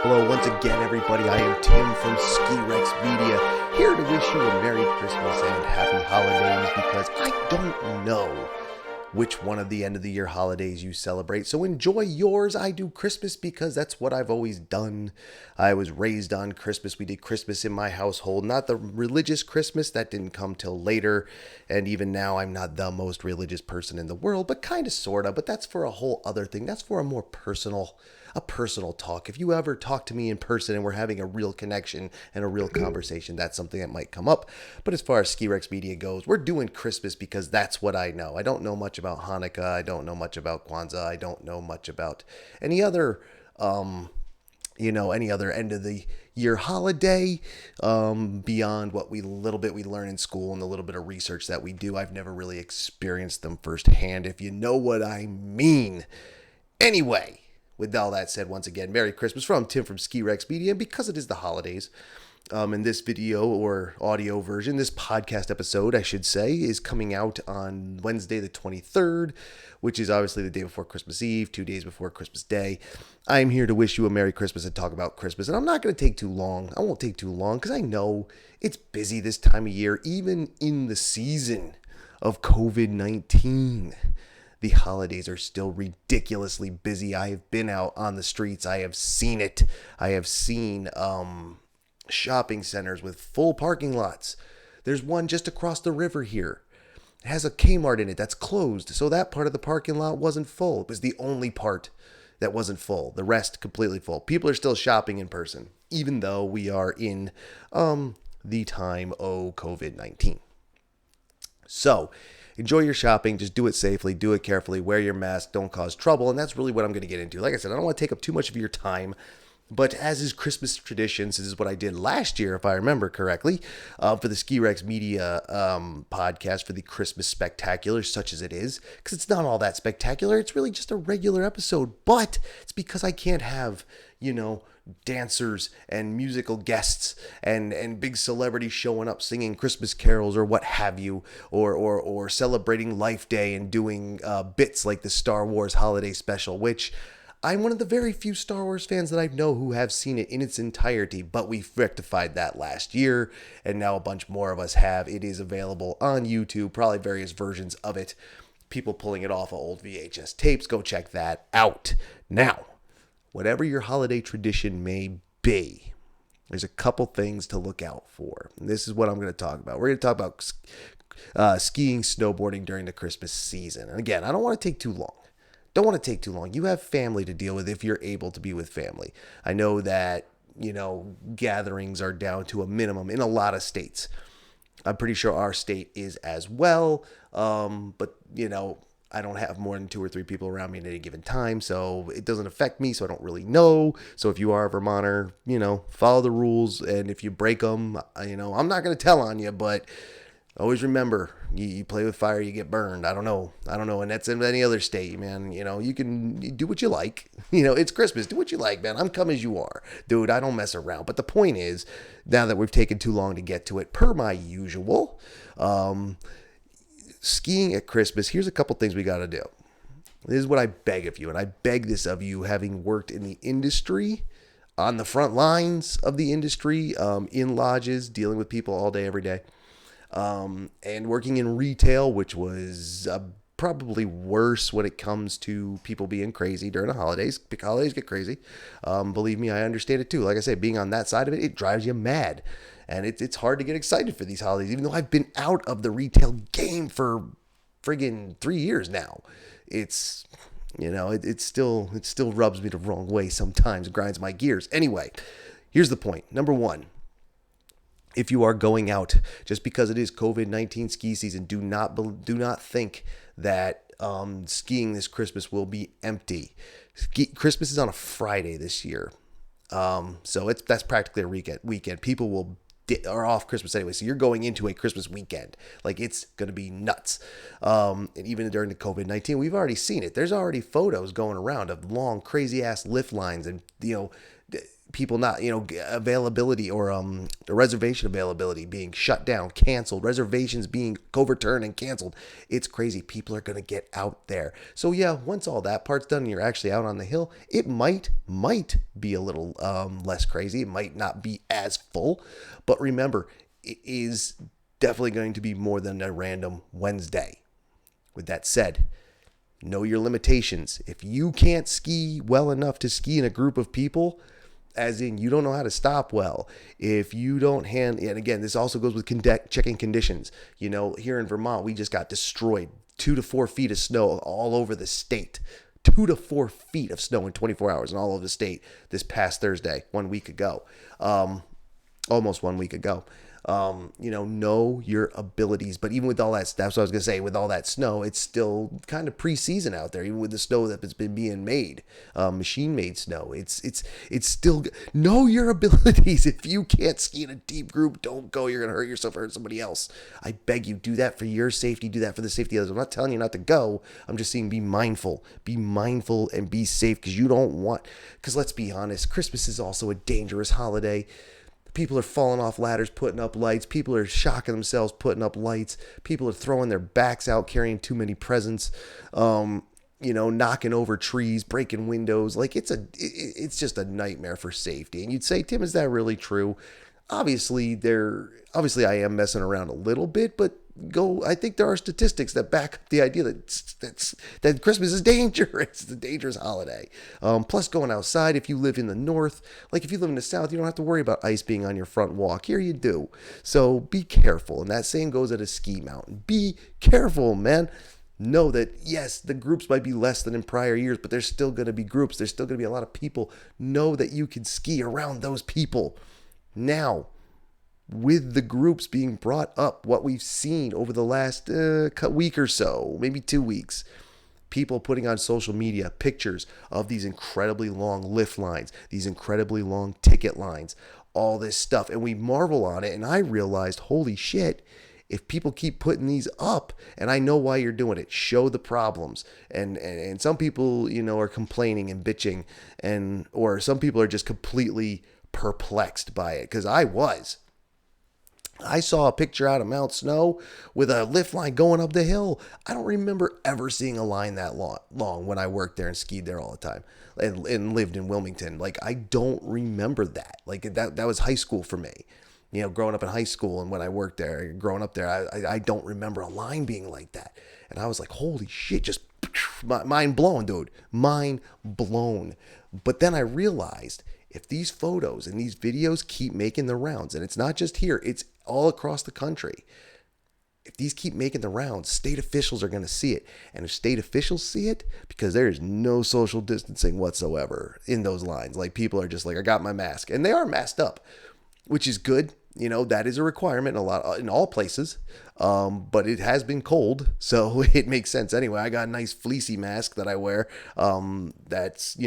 Hello, once again, everybody. I am Tim from Ski Rex Media, here to wish you a Merry Christmas and Happy Holidays because I don't know which one of the end of the year holidays you celebrate. So enjoy yours. I do Christmas because that's what I've always done. I was raised on Christmas. We did Christmas in my household, not the religious Christmas that didn't come till later. And even now, I'm not the most religious person in the world, but kind of, sort of. But that's for a whole other thing. That's for a personal talk. If you ever talk to me in person and we're having a real connection and a real conversation, that's something that might come up. But as far as Ski Rex Media goes, we're doing Christmas because that's what I know. I don't know much about Hanukkah. I don't know much about Kwanzaa. I don't know much about any other, any other end of the year holiday beyond what we learn in school and the little bit of research that we do. I've never really experienced them firsthand, if you know what I mean. Anyway, with all that said, once again, Merry Christmas from Tim from Ski Rex Media. And because it is the holidays, in this video or audio version, this podcast episode, I should say, is coming out on Wednesday the 23rd, which is obviously the day before Christmas Eve, 2 days before Christmas Day. I'm here to wish you a Merry Christmas and talk about Christmas. And I'm not going to take too long. I won't take too long because I know it's busy this time of year, even in the season of COVID-19. The holidays are still ridiculously busy. I have been out on the streets. I have seen it. I have seen shopping centers with full parking lots. There's one just across the river here. It has a Kmart in it that's closed. So that part of the parking lot wasn't full. It was the only part that wasn't full. The rest completely full. People are still shopping in person, even though we are in the time of COVID-19. So, enjoy your shopping. Just do it safely. Do it carefully. Wear your mask. Don't cause trouble. And that's really what I'm going to get into. Like I said, I don't want to take up too much of your time. But as is Christmas traditions, this is what I did last year, if I remember correctly, for the Ski Rex Media podcast for the Christmas Spectacular, such as it is. Because it's not all that spectacular. It's really just a regular episode. But it's because I can't have, dancers and musical guests and big celebrities showing up singing Christmas carols or what have you, or celebrating Life Day and doing bits like the Star Wars Holiday Special, which I'm one of the very few Star Wars fans that I know who have seen it in its entirety, but we rectified that last year, and now a bunch more of us have. It is available on YouTube, probably various versions of it. People pulling it off of old VHS tapes. Go check that out. Now, whatever your holiday tradition may be, there's a couple things to look out for. And this is what I'm going to talk about. We're going to talk about skiing, snowboarding during the Christmas season. And again, I don't want to take too long. You have family to deal with if you're able to be with family. I know that, gatherings are down to a minimum in a lot of states. I'm pretty sure our state is as well. But, I don't have more than 2 or 3 people around me at any given time, so it doesn't affect me, so I don't really know. So if you are a Vermonter, follow the rules, and if you break them, I'm not going to tell on you, but always remember, you play with fire, you get burned. I don't know, and that's in any other state, man. You can do what you like. It's Christmas. Do what you like, man. I'm come as you are. Dude, I don't mess around. But the point is, now that we've taken too long to get to it, per my usual, skiing at Christmas, here's a couple things we got to do. This is what I beg of you, and I beg this of you having worked in the industry, on the front lines of the industry, in lodges, dealing with people all day, every day, and working in retail, which was probably worse when it comes to people being crazy during the holidays. Big holidays get crazy. Believe me, I understand it too. Like I say, being on that side of it, it drives you mad. And it's hard to get excited for these holidays, even though I've been out of the retail game for friggin' 3 years now. It's, it still rubs me the wrong way sometimes, grinds my gears. Anyway, here's the point. Number one, if you are going out, just because it is COVID-19 ski season, do not think that skiing this Christmas will be empty. Christmas is on a Friday this year. So that's practically a weekend. People are off Christmas anyway, so you're going into a Christmas weekend. Like, it's going to be nuts. And even during the COVID-19, we've already seen it. There's already photos going around of long, crazy-ass lift lines and, people not, availability or the reservation availability being shut down, canceled, reservations being overturned and canceled. It's crazy. People are going to get out there. So yeah, once all that part's done and you're actually out on the hill, it might be a little less crazy. It might not be as full, but remember, it is definitely going to be more than a random Wednesday. With that said, know your limitations. If you can't ski well enough to ski in a group of people, as in you don't know how to stop well, if you don't and again, this also goes with checking conditions. Here in Vermont, we just got destroyed. 2 to 4 feet of snow all over the state. 2 to 4 feet of snow in 24 hours in all over the state this past Thursday, 1 week ago. Almost 1 week ago. Know your abilities. But even with all that, that's what I was going to say, with all that snow, it's still kind of preseason out there, even with the snow that's been being made, machine-made snow. It's still, know your abilities. If you can't ski in a deep group, don't go. You're going to hurt yourself or hurt somebody else. I beg you, do that for your safety. Do that for the safety of others. I'm not telling you not to go. I'm just saying be mindful. Be mindful and be safe, because let's be honest, Christmas is also a dangerous holiday. People are falling off ladders, putting up lights. People are shocking themselves, putting up lights. People are throwing their backs out, carrying too many presents. Knocking over trees, breaking windows. Like it's just a nightmare for safety. And you'd say, Tim, is that really true? Obviously I am messing around a little bit, but I think there are statistics that back up the idea that Christmas is dangerous. It's a dangerous holiday. Plus going outside, if you live in the north, like if you live in the south, you don't have to worry about ice being on your front walk. Here you do. So be careful. And that same goes at a ski mountain. Be careful, man. Know that, yes, the groups might be less than in prior years, but there's still going to be groups. There's still going to be a lot of people. Know that you can ski around those people. Now, with the groups being brought up, what we've seen over the last week or so, maybe 2 weeks, people putting on social media pictures of these incredibly long lift lines, these incredibly long ticket lines, all this stuff. And we marvel on it. And I realized, holy shit, if people keep putting these up, and I know why you're doing it, show the problems. And some people, are complaining and bitching, or some people are just completely perplexed by it, because I saw a picture out of Mount Snow with a lift line going up the hill. I don't remember ever seeing a line that long when I worked there and skied there all the time and lived in Wilmington. Like, I don't remember that. Like, that was high school for me. Growing up in high school and when I worked there, growing up there, I don't remember a line being like that. And I was like, holy shit, just mind blown, dude. Mind blown. But then I realized, if these photos and these videos keep making the rounds, and it's not just here, it's all across the country. If these keep making the rounds, state officials are going to see it. And if state officials see it, because there is no social distancing whatsoever in those lines. Like, people are just like, I got my mask. And they are masked up, which is good. That is a requirement in all places. But it has been cold, so it makes sense. Anyway, I got a nice fleecy mask that I wear. That's,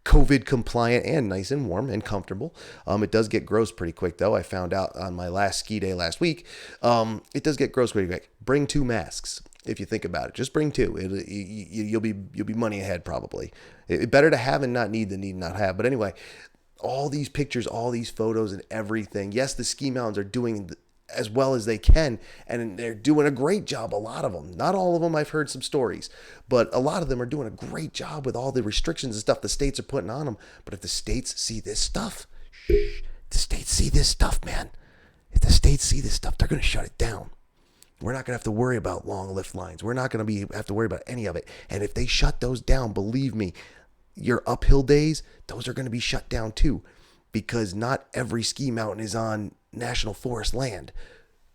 COVID compliant and nice and warm and comfortable. It does get gross pretty quick, though. I found out on my last ski day last week. It does get gross pretty quick. Bring 2 masks if you think about it. Just bring 2. You'll be money ahead probably. Better to have and not need than need not have. But anyway, all these pictures, all these photos, and everything. Yes, the ski mountains are doing as well as they can, and they're doing a great job. A lot of them, not all of them. I've heard some stories, but a lot of them are doing a great job with all the restrictions and stuff the states are putting on them. But if the states see this stuff, man, if the states see this stuff, they're going to shut it down. We're not going to have to worry about long lift lines. We're not going to have to worry about any of it. And if they shut those down, believe me, your uphill days, those are going to be shut down too, because not every ski mountain is on national forest land.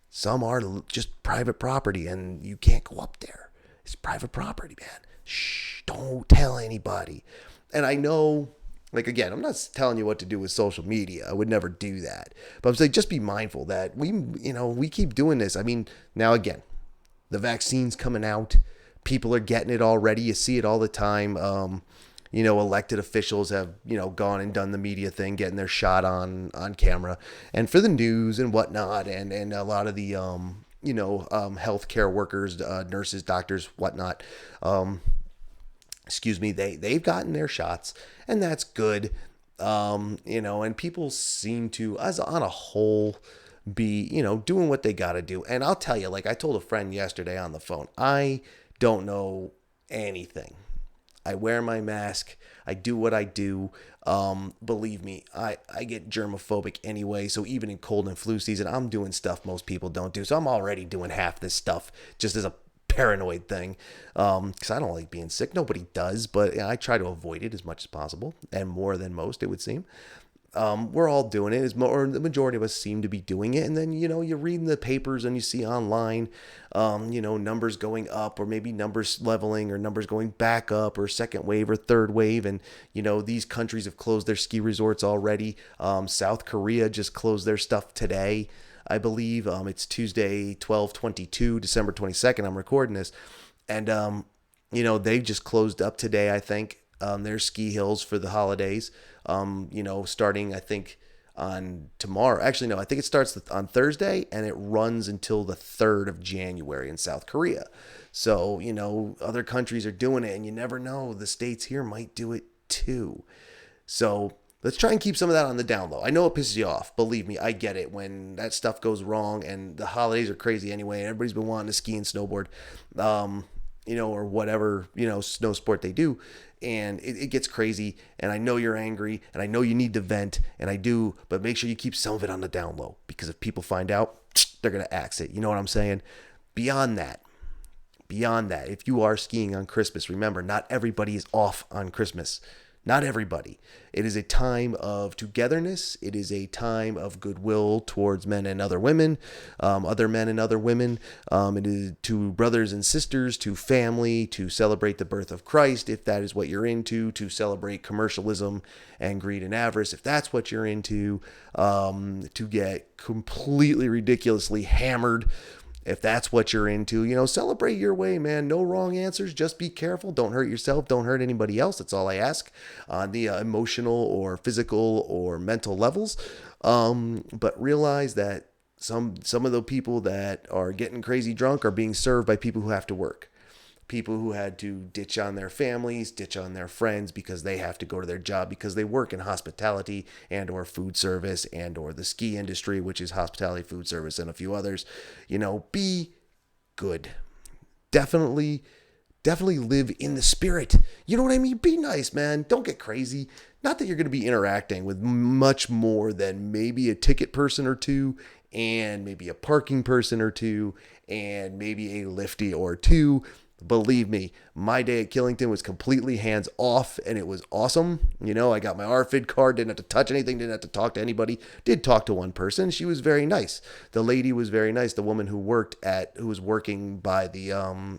Some are just private property, and you can't go up there. It's private property, man. Shh, don't tell anybody. And I know, like, again, I'm not telling you what to do with social media. I would never do that. But I'm saying just be mindful that we keep doing this. I mean, now again, the vaccine's coming out. People are getting it already. You see it all the time. Elected officials have, gone and done the media thing, getting their shot on camera and for the news and whatnot. And a lot of the, healthcare workers, nurses, doctors, whatnot, they've gotten their shots, and that's good. And people seem to, as on a whole, be, doing what they got to do. And I'll tell you, like I told a friend yesterday on the phone, I don't know anything. I wear my mask. I do what I do. Believe me, I get germophobic anyway. So even in cold and flu season, I'm doing stuff most people don't do. So I'm already doing half this stuff just as a paranoid thing. Because I don't like being sick. Nobody does, but I try to avoid it as much as possible, and more than most, it would seem. We're all doing it, or the majority of us seem to be doing it. And then, you read in the papers and you see online, numbers going up, or maybe numbers leveling, or numbers going back up, or second wave or third wave. And, these countries have closed their ski resorts already. South Korea just closed their stuff today, I believe. It's Tuesday, 12/22, December 22nd. I'm recording this. And, they just closed up today, I think, their ski hills for the holidays. Starting, I think, on tomorrow. Actually, no, I think it starts on Thursday and it runs until the 3rd of January in South Korea. So, other countries are doing it, and you never know. The states here might do it too. So let's try and keep some of that on the down low. I know it pisses you off. Believe me, I get it when that stuff goes wrong, and the holidays are crazy anyway. And everybody's been wanting to ski and snowboard, or whatever, snow sport they do. And it gets crazy, and I know you're angry, and I know you need to vent, and I do, but make sure you keep some of it on the down low, because if people find out, they're going to axe it. You know what I'm saying? Beyond that, if you are skiing on Christmas, remember, not everybody is off on Christmas. Not everybody. It is a time of togetherness. It is a time of goodwill towards men and other women, other men and other women. It is to brothers and sisters, to family, to celebrate the birth of Christ, if that is what you're into, to celebrate commercialism and greed and avarice, if that's what you're into, to get completely ridiculously hammered, if that's what you're into. Celebrate your way, man. No wrong answers. Just be careful. Don't hurt yourself. Don't hurt anybody else. That's all I ask on the emotional or physical or mental levels. But realize that some of the people that are getting crazy drunk are being served by people who have to work. People who had to ditch on their families, ditch on their friends because they have to go to their job because they work in hospitality and or food service and or the ski industry, which is hospitality, food service, and a few others. Be good. Definitely live in the spirit. You know what I mean? Be nice, man. Don't get crazy. Not that you're going to be interacting with much more than maybe a ticket person or two, and maybe a parking person or two, and maybe a lifty or two. Believe me, my day at Killington was completely hands off, and it was awesome. I got my RFID card, didn't have to touch anything, didn't have to talk to anybody. Did talk to one person. She was very nice. The lady was very nice. The woman who was working by the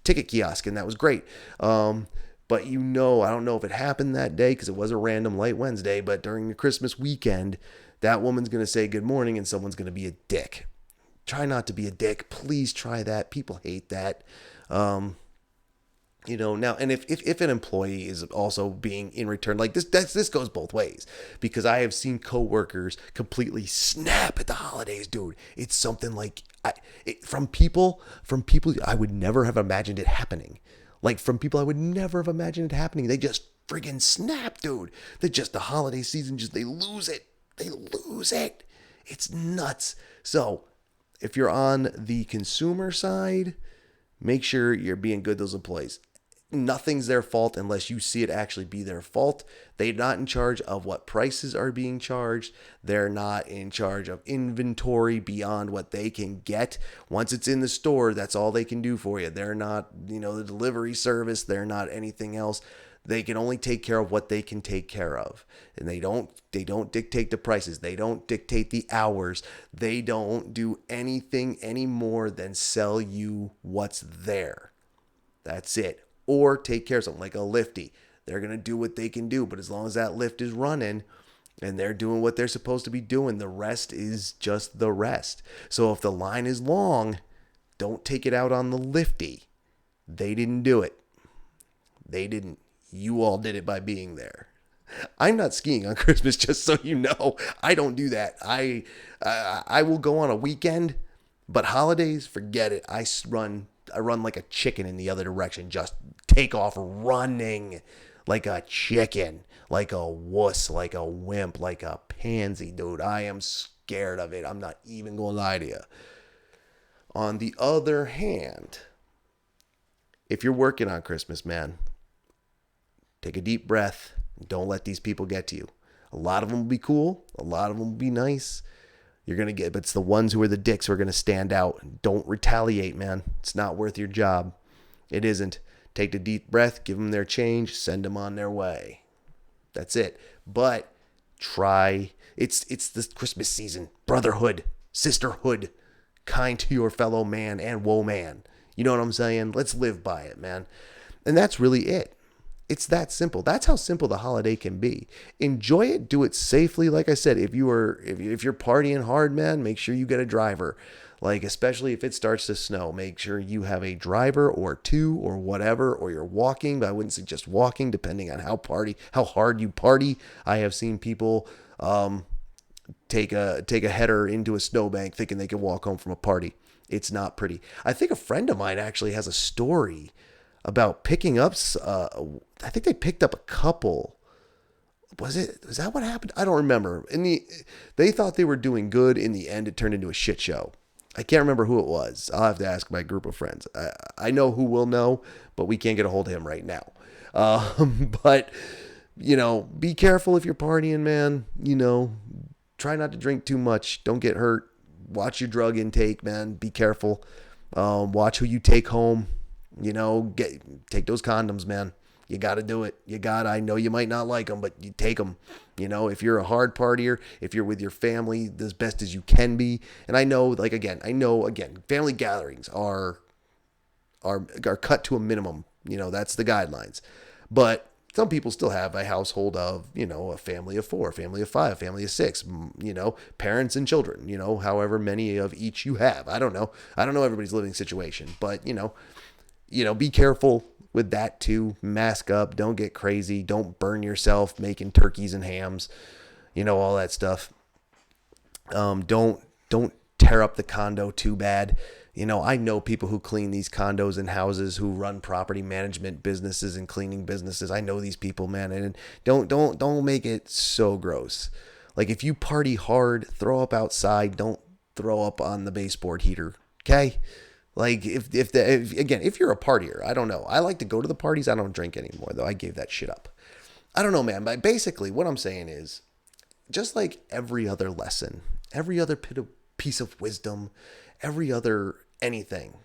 ticket kiosk, and that was great. But I don't know if it happened that day because it was a random light Wednesday, but during the Christmas weekend, that woman's going to say good morning and someone's going to be a dick. Try not to be a dick. Please try that. People hate that. Now, and if an employee is also being in return, like this goes both ways, because I have seen coworkers completely snap at the holidays, dude. It's something like from people I would never have imagined it happening. Like from people I would never have imagined it happening. They just friggin' snap, dude. They just the holiday season, they lose it. They lose it. It's nuts. So if you're on the consumer side, make sure you're being good to those employees. Nothing's their fault unless you see it actually be their fault. They're not in charge of what prices are being charged. They're not in charge of inventory beyond what they can get. Once it's in the store, that's all they can do for you. They're not, the delivery service. They're not anything else. They can only take care of what they can take care of. And they don't dictate the prices. They don't dictate the hours. They don't do anything any more than sell you what's there. That's it. Or take care of something like a lifty. They're going to do what they can do, but as long as that lift is running and they're doing what they're supposed to be doing, the rest is just the rest. So if the line is long, don't take it out on the lifty. They didn't do it. They didn't. You all did it by being there. I'm not skiing on Christmas, just so you know. I don't do that. I will go on a weekend, but holidays, forget it. I run like a chicken in the other direction. Just take off running like a chicken. like a wuss, like a wimp, like a pansy, dude. I am scared of it. I'm not even going to lie to you. On the other hand, if you're working on Christmas, man, take a deep breath. Don't let these people get to you. A lot of them will be cool. A lot of them will be nice. You're going to get, but it's the ones who are the dicks who are going to stand out. Don't retaliate, man. It's not worth your job. It isn't. Take a deep breath, give them their change, send them on their way. That's it. But try, it's this Christmas season. Brotherhood, sisterhood, kind to your fellow man and woman. You know what I'm saying? Let's live by it, man. And that's really it. It's that simple. That's how simple the holiday can be. Enjoy it. Do it safely. Like I said, if you're partying hard, man, make sure you get a driver. Like, especially if it starts to snow, make sure you have a driver or two or whatever, or you're walking. But I wouldn't suggest walking, depending on how hard you party. I have seen people take a header into a snowbank thinking they can walk home from a party. It's not pretty. I think a friend of mine actually has a story about picking up, I think they picked up a couple. Was that what happened? I don't remember. They thought they were doing good. In the end, it turned into a shit show. I can't remember who it was. I'll have to ask my group of friends. I know who will know, but we can't get a hold of him right now. But, be careful if you're partying, man. Try not to drink too much. Don't get hurt. Watch your drug intake, man. Be careful. Watch who you take home. Take those condoms, man. You got to do it. I know you might not like them, but you take them. If you're a hard partier, if you're with your family as best as you can be. And I know, family gatherings are cut to a minimum. That's the guidelines. But some people still have a household of, a family of 4, a family of 5, a family of 6, parents and children, however many of each you have. I don't know. I don't know everybody's living situation, but, be careful with that too. Mask up. Don't get crazy. Don't burn yourself making turkeys and hams, all that stuff. Don't tear up the condo too bad. I know people who clean these condos and houses, who run property management businesses and cleaning businesses. I know these people, man, and don't make it so gross. Like, if you party hard, throw up outside. Don't throw up on the baseboard heater. Okay. Like, if you're a partier, I don't know. I like to go to the parties. I don't drink anymore, though. I gave that shit up. I don't know, man. But basically, what I'm saying is, just like every other lesson, every other piece of wisdom, every other anything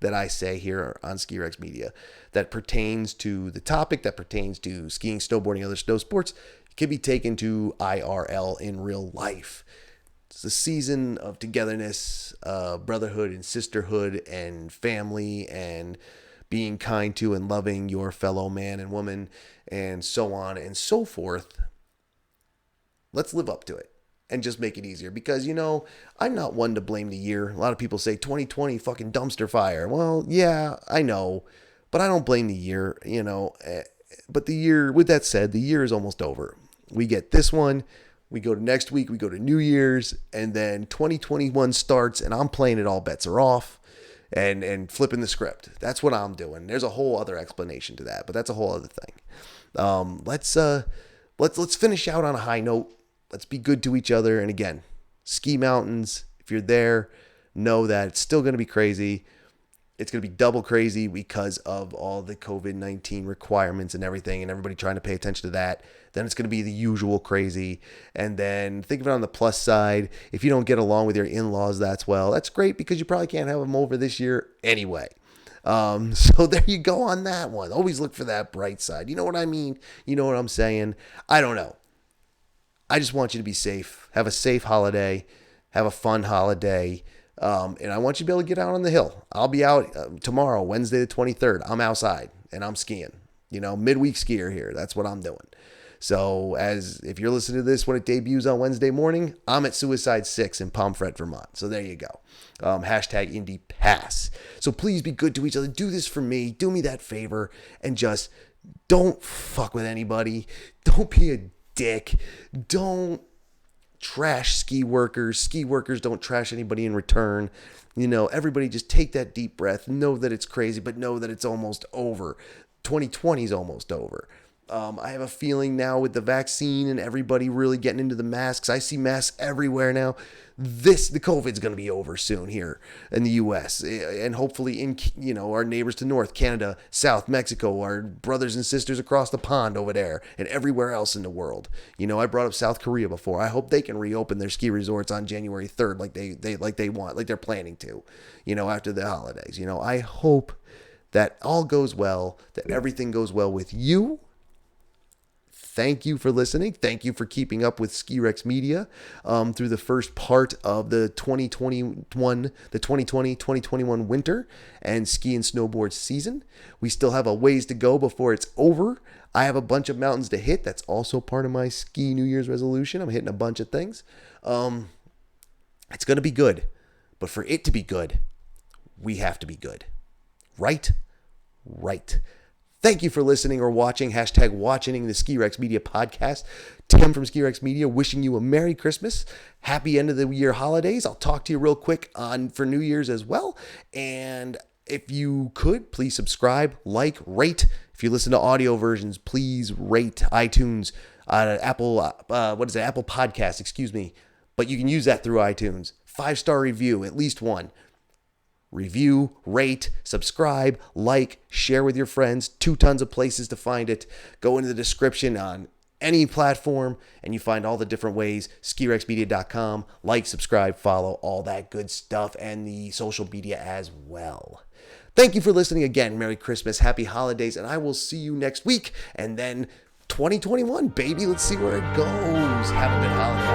that I say here on Ski Rex Media that pertains to the topic, that pertains to skiing, snowboarding, other snow sports, can be taken to IRL in real life. It's the season of togetherness, brotherhood and sisterhood and family and being kind to and loving your fellow man and woman and so on and so forth. Let's live up to it and just make it easier because, I'm not one to blame the year. A lot of people say 2020 fucking dumpster fire. Well, yeah, I know, but I don't blame the year, But the year, with that said, the year is almost over. We get this one. We go to next week, we go to New Year's, and then 2021 starts, and I'm playing it all bets are off and flipping the script. That's what I'm doing. There's a whole other explanation to that, but that's a whole other thing. Let's finish out on a high note. Let's be good to each other. And again, ski mountains, if you're there, know that it's still going to be crazy. It's going to be double crazy because of all the COVID-19 requirements and everything and everybody trying to pay attention to that. Then it's going to be the usual crazy. And then think of it on the plus side. If you don't get along with your in-laws, that's great because you probably can't have them over this year anyway. So there you go on that one. Always look for that bright side. You know what I mean? You know what I'm saying? I don't know. I just want you to be safe. Have a safe holiday. Have a fun holiday. And I want you to be able to get out on the hill. I'll be out tomorrow, Wednesday the 23rd. I'm outside and I'm skiing. Midweek skier here. That's what I'm doing. So if you're listening to this when it debuts on Wednesday morning, I'm at Suicide 6 in Pomfret, Vermont. So there you go. Hashtag Indie Pass. So please be good to each other. Do this for me. Do me that favor and just don't fuck with anybody. Don't be a dick. Don't trash ski workers. Ski workers don't trash anybody in return. Everybody just take that deep breath. Know that it's crazy, but know that it's almost over. 2020 is almost over. I have a feeling now with the vaccine and everybody really getting into the masks. I see masks everywhere now. The COVID's going to be over soon here in the U.S. and hopefully in our neighbors to north, Canada, South, Mexico, our brothers and sisters across the pond over there, and everywhere else in the world. I brought up South Korea before. I hope they can reopen their ski resorts on January 3rd, like they're planning to, after the holidays. I hope that all goes well, that everything goes well with you. Thank you for listening. Thank you for keeping up with Ski Rex Media through the first part of the 2020-2021 winter and ski and snowboard season. We still have a ways to go before it's over. I have a bunch of mountains to hit. That's also part of my ski New Year's resolution. I'm hitting a bunch of things. It's going to be good. But for it to be good, we have to be good. Right? Right. Thank you for listening or watching. #watching the Ski Rex Media podcast. Tim from Ski Rex Media wishing you a Merry Christmas. Happy end of the year holidays. I'll talk to you real quick for New Year's as well. And if you could, please subscribe, rate. If you listen to audio versions, please rate iTunes, Apple Podcasts, excuse me. But you can use that through iTunes. 5-star review, at least one. Review, rate, subscribe, share with your friends. 2 tons of places to find it. Go into the description on any platform and you find all the different ways. skirexmedia.com. Subscribe, follow, all that good stuff, and the social media as well. Thank you for listening again. Merry Christmas, happy holidays, and I will see you next week. And then 2021, baby. Let's see where it goes. Have a good holiday.